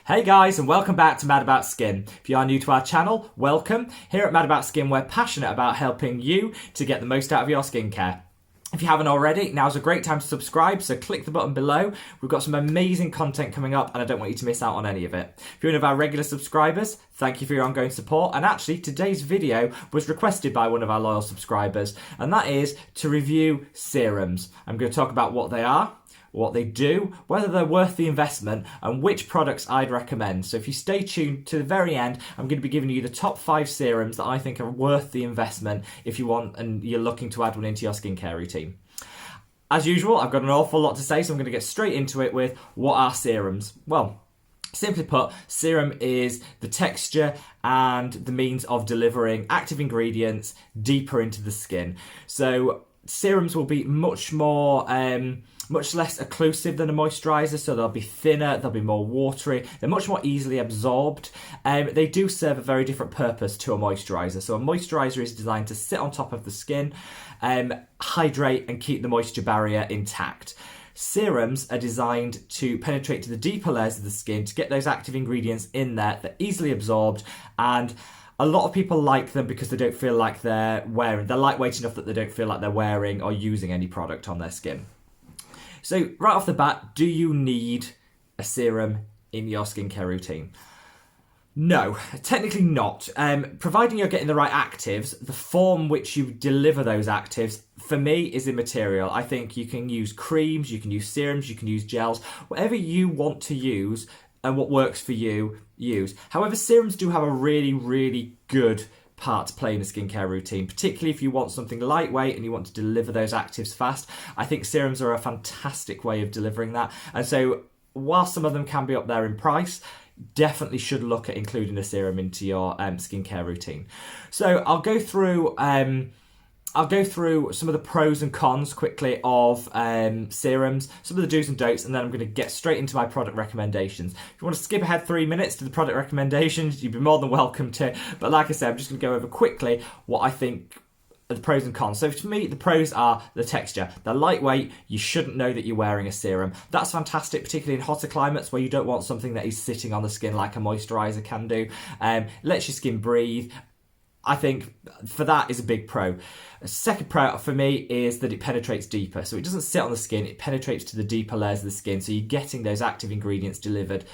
Hey guys, and welcome back to Mad About Skin. If you are new to our channel, welcome. Here at Mad About Skin, we're passionate about helping you to get the most out of your skincare. If you haven't already, now's a great time to subscribe, so click the button below. We've got some amazing content coming up, and I don't want you to miss out on any of it. If you're one of our regular subscribers, thank you for your ongoing support. And actually, today's video was requested by one of our loyal subscribers, and that is to review serums. I'm going to talk about what they are, what they do, whether they're worth the investment, and which products I'd recommend. So if you stay tuned to the very end, I'm going to be giving you the top 5 serums that I think are worth the investment if you want and you're looking to add one into your skincare routine. As usual, I've got an awful lot to say, so I'm going to get straight into it with what are serums? Well, simply put, serum is the texture and the means of delivering active ingredients deeper into the skin. So serums will be much less occlusive than a moisturiser, so they'll be thinner, they'll be more watery, they're much more easily absorbed. They do serve a very different purpose to a moisturiser. So a moisturiser is designed to sit on top of the skin, hydrate and keep the moisture barrier intact. Serums are designed to penetrate to the deeper layers of the skin to get those active ingredients in there. They're easily absorbed, and a lot of people like them because they don't feel like they're lightweight enough that they don't feel like they're wearing or using any product on their skin. So right off the bat, do you need a serum in your skincare routine? No, technically not. Providing you're getting the right actives, the form which you deliver those actives, for me, is immaterial. I think you can use creams, you can use serums, you can use gels, whatever you want to use and what works for you, use. However, serums do have a really, really good part to play in a skincare routine, particularly if you want something lightweight and you want to deliver those actives fast. I think serums are a fantastic way of delivering that. And so while some of them can be up there in price, definitely should look at including a serum into your skincare routine. So I'll go through some of the pros and cons quickly of serums, some of the do's and don'ts, and then I'm going to get straight into my product recommendations. If you want to skip ahead 3 minutes to the product recommendations, you'd be more than welcome to. But like I said, I'm just going to go over quickly what I think are the pros and cons. So for me, the pros are the texture. They're lightweight. You shouldn't know that you're wearing a serum. That's fantastic, particularly in hotter climates where you don't want something that is sitting on the skin like a moisturiser can do. Lets your skin breathe. I think for that is a big pro. A second pro for me is that it penetrates deeper. So it doesn't sit on the skin, it penetrates to the deeper layers of the skin. So you're getting those active ingredients delivered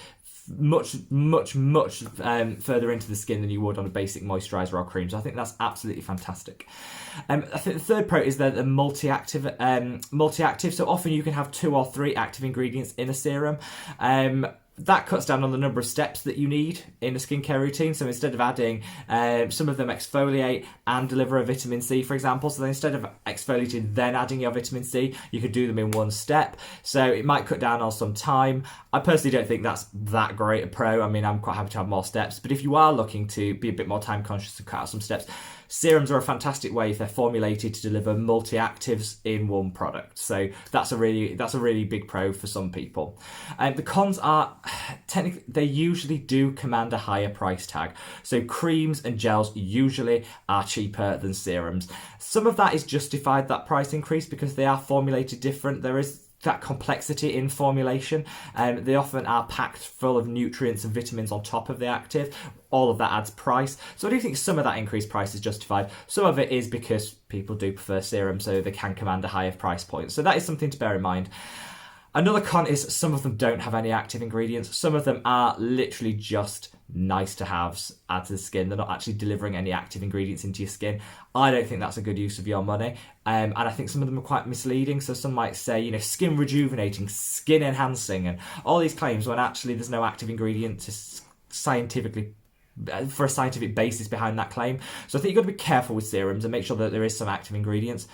much further into the skin than you would on a basic moisturiser or cream. So I think that's absolutely fantastic. I think the third pro is that they're multi-active. So often you can have 2 or 3 active ingredients in a serum. That cuts down on the number of steps that you need in a skincare routine. So instead of adding, some of them exfoliate and deliver a vitamin C, for example. So then instead of exfoliating, then adding your vitamin C, you could do them in one step. So it might cut down on some time. I personally don't think that's that great a pro. I mean, I'm quite happy to have more steps. But if you are looking to be a bit more time conscious and cut out some steps, serums are a fantastic way if they're formulated to deliver multi-actives in one product. So that's a really big pro for some people. The cons are, technically, they usually do command a higher price tag. So creams and gels usually are cheaper than serums. Some of that is justified, that price increase, because they are formulated different. There is that complexity in formulation. They often are packed full of nutrients and vitamins on top of the active. All of that adds price. So I do think some of that increased price is justified. Some of it is because people do prefer serum, so they can command a higher price point. So that is something to bear in mind. Another con is some of them don't have any active ingredients. Some of them are literally just nice to haves add to the skin. They're not actually delivering any active ingredients into your skin. I don't think that's a good use of your money. And I think some of them are quite misleading. So some might say, skin rejuvenating, skin enhancing, and all these claims when actually there's no active ingredient for a scientific basis behind that claim. So I think you've got to be careful with serums and make sure that there is some active ingredients.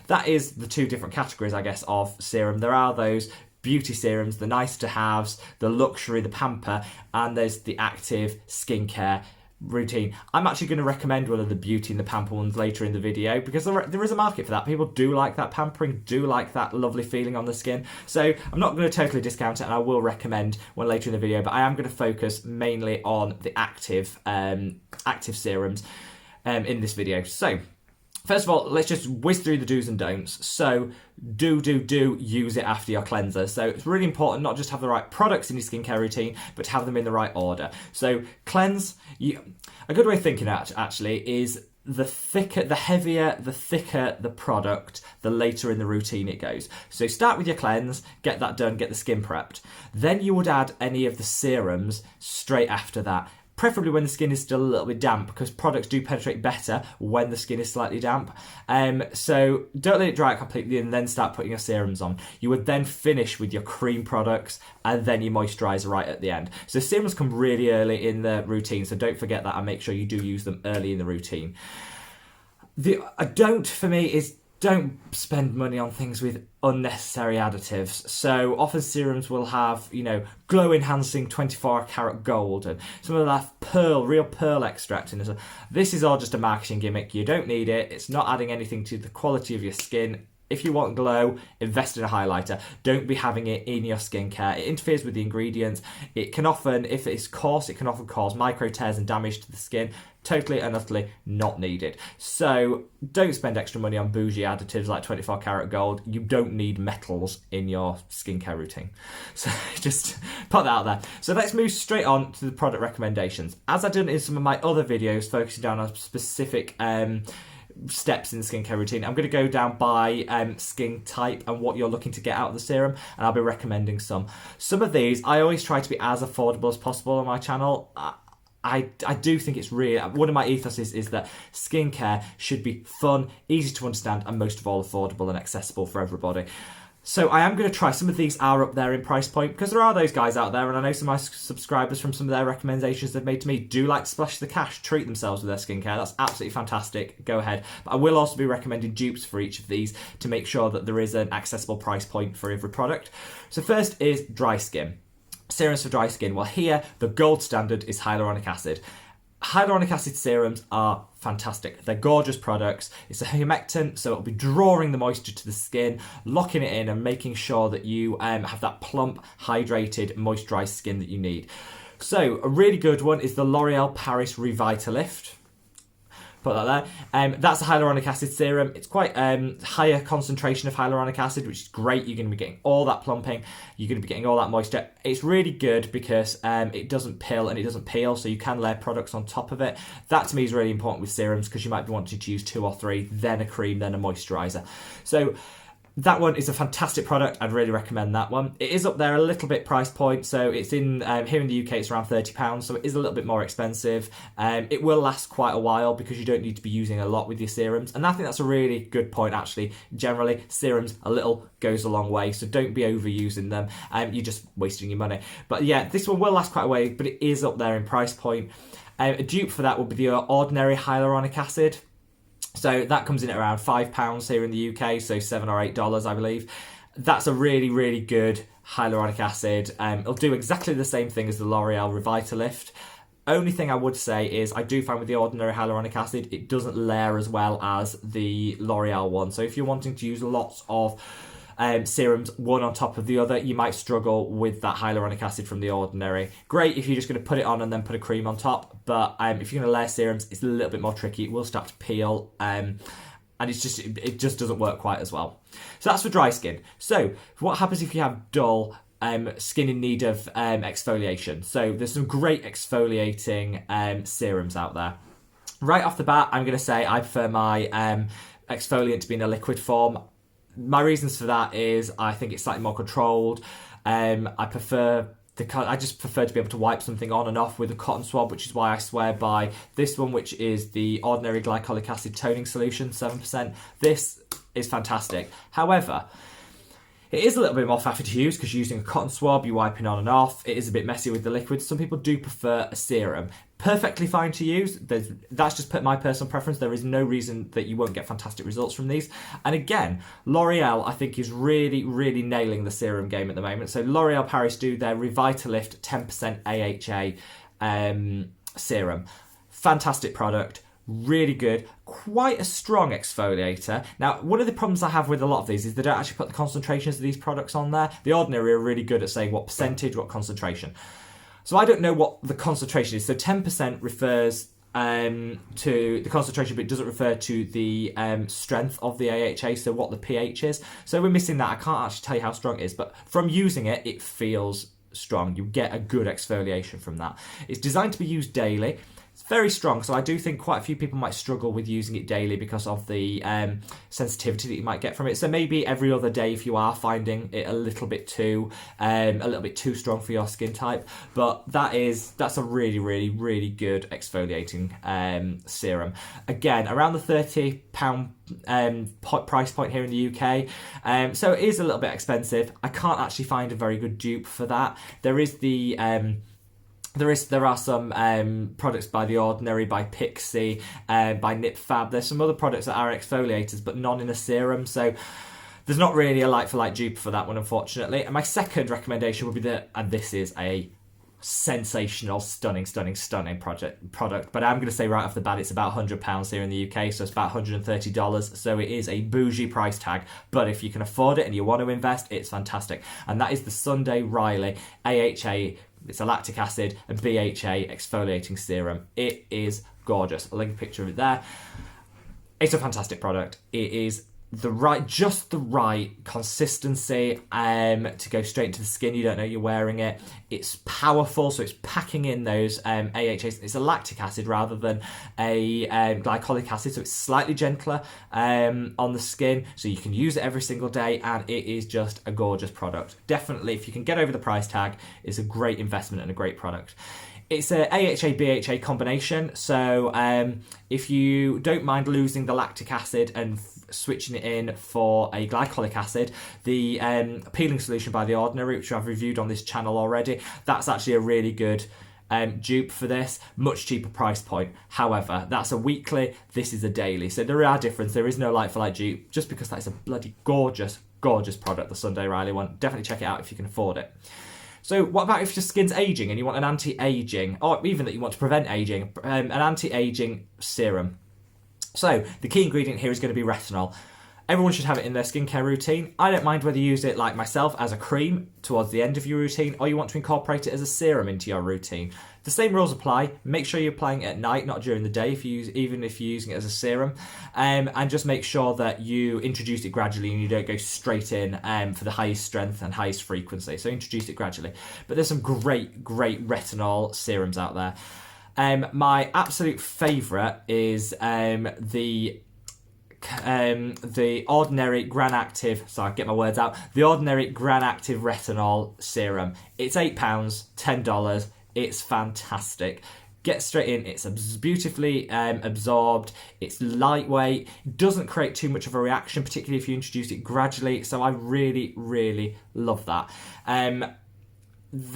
That is the 2 different categories, I guess, of serum. There are those beauty serums, the nice to haves, the luxury, the pamper, and there's the active skincare routine. I'm actually going to recommend one of the beauty and the pamper ones later in the video because there is a market for that. People do like that pampering, do like that lovely feeling on the skin. So I'm not going to totally discount it, and I will recommend one later in the video, but I am going to focus mainly on the active serums in this video. So First of all, let's just whiz through the do's and don'ts. So do use it after your cleanser. So it's really important not just to have the right products in your skincare routine, but to have them in the right order. So cleanse, a good way of thinking actually is the heavier, the thicker the product, the later in the routine it goes. So start with your cleanse, get that done, get the skin prepped. Then you would add any of the serums straight after that. Preferably when the skin is still a little bit damp, because products do penetrate better when the skin is slightly damp. So don't let it dry out completely and then start putting your serums on. You would then finish with your cream products and then your moisturiser right at the end. So serums come really early in the routine, so don't forget that and make sure you do use them early in the routine. A don't for me is don't spend money on things with unnecessary additives. So often serums will have, glow enhancing 24 karat gold and some of that real pearl extract in it. This is all just a marketing gimmick. You don't need it. It's not adding anything to the quality of your skin. If you want glow, invest in a highlighter. Don't be having it in your skincare. It interferes with the ingredients. It can often, if it's coarse, it can often cause micro tears and damage to the skin. Totally and utterly not needed. So don't spend extra money on bougie additives like 24 karat gold. You don't need metals in your skincare routine. So just put that out there. So let's move straight on to the product recommendations. As I've done in some of my other videos focusing down on specific steps in the skincare routine, I'm going to go down by skin type and what you're looking to get out of the serum, and I'll be recommending some. Some of these, I always try to be as affordable as possible on my channel. I do think it's really, one of my ethos is that skincare should be fun, easy to understand, and most of all affordable and accessible for everybody. So I am going to try, some of these are up there in price point, because there are those guys out there, and I know some of my subscribers from some of their recommendations they've made to me do like to splash the cash, treat themselves with their skincare. That's absolutely fantastic. Go ahead. But I will also be recommending dupes for each of these to make sure that there is an accessible price point for every product. So first is dry skin. Serums for dry skin. Well, here, the gold standard is hyaluronic acid. Hyaluronic acid serums are fantastic. They're gorgeous products. It's a humectant, so it'll be drawing the moisture to the skin, locking it in and making sure that you have that plump, hydrated, moisturised skin that you need. So a really good one is the L'Oreal Paris Revitalift. Put that there. That's a hyaluronic acid serum. It's quite higher concentration of hyaluronic acid, which is great. You're going to be getting all that plumping. You're going to be getting all that moisture. It's really good because it doesn't pill and it doesn't peel, so you can layer products on top of it. That to me is really important with serums, because you might be wanting to use 2 or 3, then a cream, then a moisturiser. So that one is a fantastic product. I'd really recommend that one. It is up there a little bit price point, so it's in here in the UK it's around £30, so it is a little bit more expensive. It will last quite a while because you don't need to be using a lot with your serums, and I think that's a really good point actually. Generally, serums a little goes a long way, so don't be overusing them. You're just wasting your money. But yeah, this one will last quite a way, but it is up there in price point. A dupe for that would be the Ordinary Hyaluronic Acid. So that comes in at around £5 here in the UK, so $7 or $8, I believe. That's a really, really good hyaluronic acid. It'll do exactly the same thing as the L'Oreal Revitalift. Only thing I would say is I do find with the Ordinary Hyaluronic Acid, it doesn't layer as well as the L'Oreal one. So if you're wanting to use lots of serums one on top of the other, you might struggle with that hyaluronic acid from the Ordinary. Great if you're just going to put it on and then put a cream on top, but if you're going to layer serums, it's a little bit more tricky. It will start to peel, and it just doesn't work quite as well. So that's for dry skin. So what happens if you have dull skin in need of exfoliation? So there's some great exfoliating serums out there. Right off the bat, I'm going to say I prefer my exfoliant to be in a liquid form. My reasons for that is I think it's slightly more controlled. I just prefer to be able to wipe something on and off with a cotton swab, which is why I swear by this one, which is the Ordinary Glycolic Acid Toning Solution, 7%. This is fantastic. However, it is a little bit more faffy to use because you're using a cotton swab, you're wiping on and off. It is a bit messy with the liquid. Some people do prefer a serum. Perfectly fine to use. That's just my personal preference. There is no reason that you won't get fantastic results from these. And again, L'Oreal, I think, is really, really nailing the serum game at the moment. So L'Oreal Paris do their Revitalift 10% AHA serum. Fantastic product. Really good, quite a strong exfoliator. Now, one of the problems I have with a lot of these is they don't actually put the concentrations of these products on there. The Ordinary are really good at saying what percentage, what concentration. So I don't know what the concentration is. So 10% refers to the concentration, but it doesn't refer to the strength of the AHA, so what the pH is. So we're missing that. I can't actually tell you how strong it is, but from using it, it feels strong. You get a good exfoliation from that. It's designed to be used daily. It's very strong, so I do think quite a few people might struggle with using it daily because of the sensitivity that you might get from it. So maybe every other day if you are finding it a little bit too strong for your skin type. But that's a really, really, really good exfoliating serum. Again, around the £30 price point here in the UK. So it is a little bit expensive. I can't actually find a very good dupe for that. There is the there are some products by The Ordinary, by Pixie, by Nip Fab. There's some other products that are exfoliators, but none in a serum. So there's not really a like-for-like dupe for that one, unfortunately. And my second recommendation would be and this is a sensational, stunning product. But I'm going to say right off the bat, it's about £100 here in the UK, so it's about $130. So it is a bougie price tag. But if you can afford it and you want to invest, it's fantastic. And that is the Sunday Riley AHA. It's a lactic acid and BHA exfoliating serum. It is gorgeous. I'll link a picture of it there. It's a fantastic product. It is just the right consistency to go straight into the skin. You don't know you're wearing it. It's powerful, so it's packing in those AHAs. It's a lactic acid rather than a glycolic acid, so it's slightly gentler on the skin, so you can use it every single day, and it is just a gorgeous product. Definitely, if you can get over the price tag, it's a great investment and a great product. It's a AHA-BHA combination, so if you don't mind losing the lactic acid and switching it in for a glycolic acid, the peeling solution by The Ordinary, which I've reviewed on this channel already, that's actually a really good dupe for this. Much cheaper price point. However, that's a weekly, this is a daily, so there are differences. There is no like-for-like dupe, just because that is a bloody gorgeous product, the Sunday Riley one. Definitely check it out if you can afford it. So what about if your skin's aging and you want an anti-aging, or even that you want to prevent aging, an anti-aging serum? So the key ingredient here is going to be retinol. Everyone should have it in their skincare routine. I don't mind whether you use it like myself as a cream towards the end of your routine, or you want to incorporate it as a serum into your routine. The same rules apply. Make sure you're applying it at night, not during the day, even if you're using it as a serum. And just make sure that you introduce it gradually and you don't go straight in for the highest strength and highest frequency. So introduce it gradually. But there's some great retinol serums out there. My absolute favourite is the Ordinary Gran Active, sorry, get my words out, the Ordinary Gran Active Retinol Serum. It's £8, $10, it's fantastic. Get straight in, it's beautifully absorbed, it's lightweight, doesn't create too much of a reaction, particularly if you introduce it gradually, so I really love that.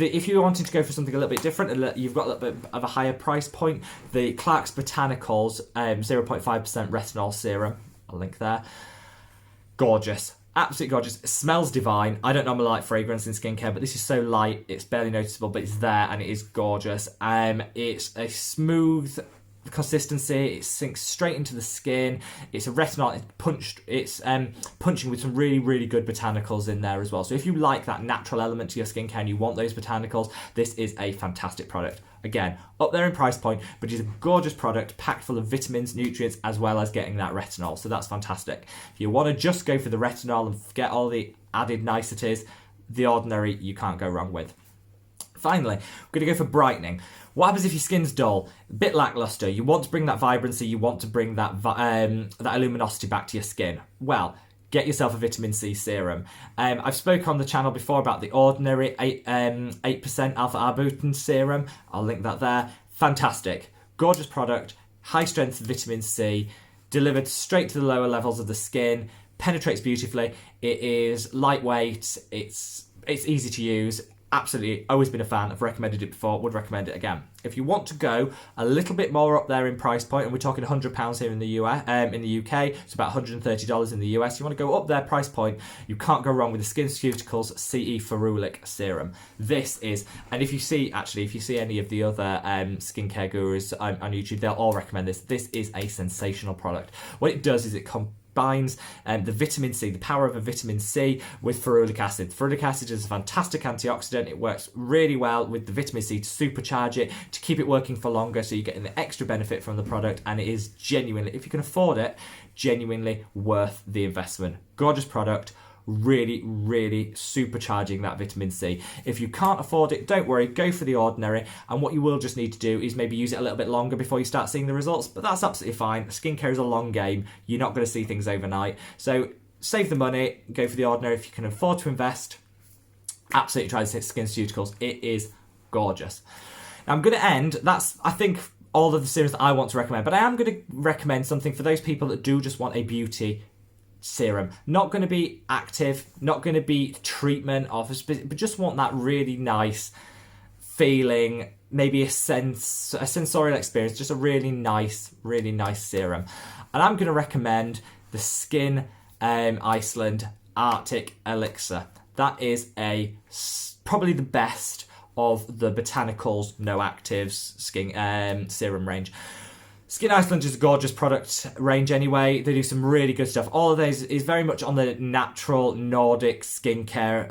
If you're wanting to go for something a little bit different and you've got a little bit of a higher price point, the Clarks Botanicals 0.5% retinol serum, I'll link there. Gorgeous. Absolutely gorgeous. It smells divine. I don't normally like fragrance in skincare, but this is so light, it's barely noticeable, but it's there and it is gorgeous. It's a smooth consistency, it sinks straight into the skin. It's a retinol, it's punching with some really good botanicals in there as well. So if you like that natural element to your skincare and you want those botanicals, this is a fantastic product. Again, up there in price point, but it's a gorgeous product packed full of vitamins, nutrients, as well as getting that retinol. So that's fantastic. If you want to just go for the retinol and forget all the added niceties, The Ordinary you can't go wrong with. Finally, we're going to go for brightening. What happens if your skin's dull, a bit lackluster, you want to bring that vibrancy, you want to bring that that luminosity back to your skin? Well, get yourself a vitamin C serum. I've spoken on the channel before about the Ordinary 8% alpha-arbutin serum. I'll link that there. Fantastic. Gorgeous product, high strength vitamin C, delivered straight to the lower levels of the skin, penetrates beautifully, it is lightweight, it's easy to use. Absolutely, always been a fan. I've recommended it before, would recommend it again. If you want to go a little bit more up there in price point, and we're talking £100 here in the UK, it's about $130 in the US. You want to go up there price point, you can't go wrong with the Skyn Cuticles CE Ferulic Serum. This is, and if you see any of the other skincare gurus on YouTube, they'll all recommend this. This is a sensational product. What it does is it combines the vitamin C, the power of a vitamin C with ferulic acid. Ferulic acid is a fantastic antioxidant. It works really well with the vitamin C to supercharge it, to keep it working for longer, so you're getting the extra benefit from the product, and it is genuinely, if you can afford it, genuinely worth the investment. Gorgeous product. Really, really supercharging that vitamin C. If you can't afford it, don't worry, go for the Ordinary, and what you will just need to do is maybe use it a little bit longer before you start seeing the results, but that's absolutely fine. Skincare is a long game. You're not going to see things overnight, so save the money, go for the Ordinary if you can afford to invest. Absolutely try the Skyn Cuticles. It is gorgeous. Now I'm going to end, that's, I think, all of the serums that I want to recommend, but I am going to recommend something for those people that do just want a beauty serum. Not going to be active, not going to be treatment of, but just want that really nice feeling, maybe a sensorial experience, just a really nice serum. And I'm going to recommend the Skyn Iceland Arctic Elixir. That is probably the best of the Botanicals No Actives skin serum range. Skyn Iceland is a gorgeous product range anyway. They do some really good stuff. All of those is very much on the natural Nordic skincare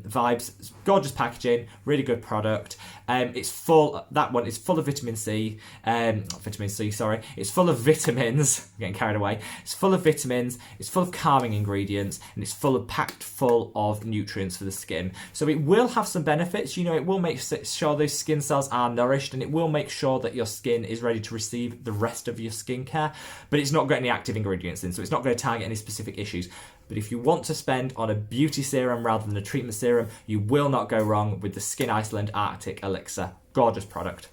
vibes. Gorgeous packaging, really good product. It's full, that one is full of vitamin C. Not vitamin C, sorry. It's full of vitamins. I'm getting carried away. It's full of vitamins, it's full of calming ingredients, and it's packed full of nutrients for the skin. So it will have some benefits. You know, it will make sure those skin cells are nourished, and it will make sure that your skin is ready to receive the rest of your skincare, but it's not got any active ingredients in, so it's not going to target any specific issues. But if you want to spend on a beauty serum rather than a treatment serum, you will not go wrong with the Skyn Iceland Arctic Elixir. Gorgeous product.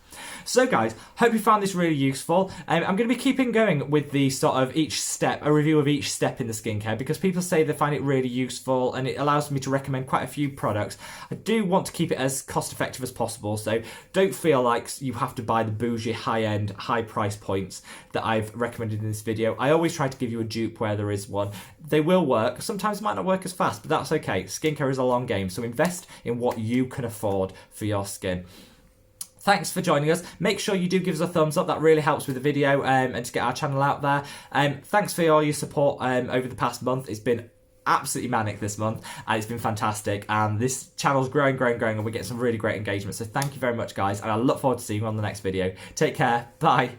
So guys, hope you found this really useful. I'm going to be keeping going with the sort of each step, a review of each step in the skincare, because people say they find it really useful and it allows me to recommend quite a few products. I do want to keep it as cost effective as possible, so don't feel like you have to buy the bougie high-end, high price points that I've recommended in this video. I always try to give you a dupe where there is one. They will work, sometimes it might not work as fast, but that's okay. Skincare is a long game, so invest in what you can afford for your skin. Thanks for joining us. Make sure you do give us a thumbs up. That really helps with the video and to get our channel out there. Thanks for all your support over the past month. It's been absolutely manic this month and it's been fantastic. And this channel's growing and we're getting some really great engagement. So thank you very much, guys. And I look forward to seeing you on the next video. Take care. Bye.